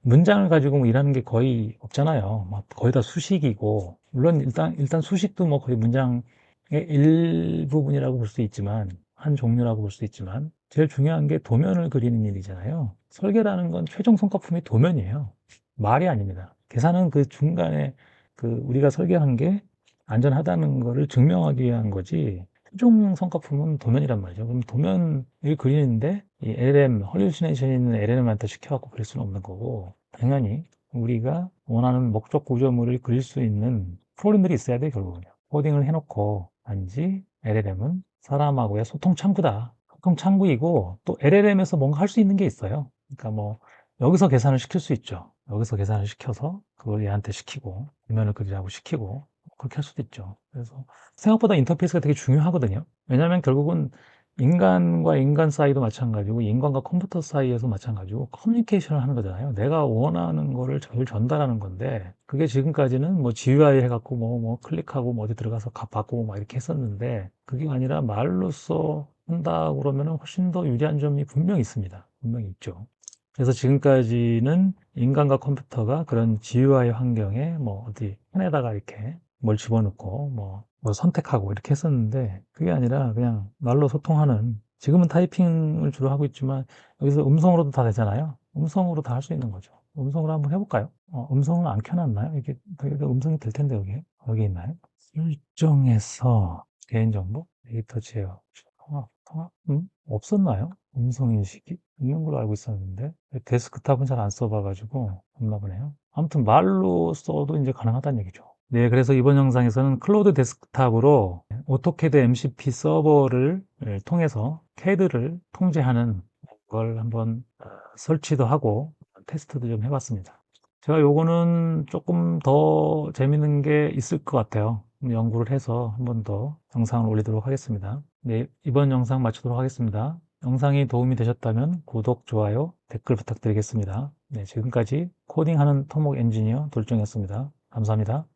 문장을 가지고 뭐 일하는 게 거의 없잖아요. 막 거의 다 수식이고, 물론 일단 수식도 뭐 거의 문장의 일부분이라고 볼 수 있지만, 한 종류라고 볼 수 있지만 제일 중요한 게 도면을 그리는 일이잖아요. 설계라는 건 최종 성과품이 도면이에요. 말이 아닙니다. 계산은 그 중간에 그 우리가 설계한 게 안전하다는 거를 증명하기 위한 거지 최종 성과품은 도면이란 말이죠. 그럼 도면을 그리는데 이 LLM, 헐루시네이션 있는 LLM한테 시켜갖고 그릴 수는 없는 거고 당연히 우리가 원하는 목적 구조물을 그릴 수 있는 프로그램들이 있어야 돼 결국은요. 코딩을 해놓고 단지 LLM은 사람하고의 소통 창구다. 소통 창구이고 또 LLM에서 뭔가 할 수 있는 게 있어요. 그러니까 뭐 여기서 계산을 시킬 수 있죠. 여기서 계산을 시켜서 그걸 얘한테 시키고 도면을 그리라고 시키고 그렇게 할 수도 있죠. 그래서 생각보다 인터페이스가 되게 중요하거든요. 왜냐하면 결국은 인간과 인간 사이도 마찬가지고 인간과 컴퓨터 사이에서 마찬가지고 커뮤니케이션을 하는 거잖아요. 내가 원하는 거를 잘 전달하는 건데 그게 지금까지는 뭐 GUI 해갖고 뭐 클릭하고 뭐 어디 들어가서 값 바꾸고 막 이렇게 했었는데 그게 아니라 말로써 한다 그러면 훨씬 더 유리한 점이 분명히 있습니다. 분명히 있죠. 그래서 지금까지는 인간과 컴퓨터가 그런 GUI 환경에 뭐 어디 펜에다가 이렇게 뭘 집어넣고 뭐 선택하고 이렇게 했었는데 그게 아니라 그냥 말로 소통하는 지금은 타이핑을 주로 하고 있지만 여기서 음성으로도 다 되잖아요. 음성으로 다 할 수 있는 거죠. 음성으로 한번 해볼까요? 음성을 안 켜놨나요? 이게 음성이 될 텐데 여기 있나요? 설정에서 개인정보, 데이터 제어, 통합? 없었나요? 음성 인식이? 있는 걸로 알고 있었는데 데스크탑은 잘 안 써봐가지고 없나 보네요. 아무튼 말로 써도 이제 가능하다는 얘기죠. 네, 그래서 이번 영상에서는 클로드 데스크탑으로 오토캐드 MCP 서버를 통해서 CAD를 통제하는 걸 한번 설치도 하고 테스트도 좀 해봤습니다. 제가 요거는 조금 더 재밌는 게 있을 것 같아요. 연구를 해서 한 번 더 영상을 올리도록 하겠습니다. 네, 이번 영상 마치도록 하겠습니다. 영상이 도움이 되셨다면 구독, 좋아요, 댓글 부탁드리겠습니다. 네, 지금까지 코딩하는 토목 엔지니어 돌정이었습니다. 감사합니다.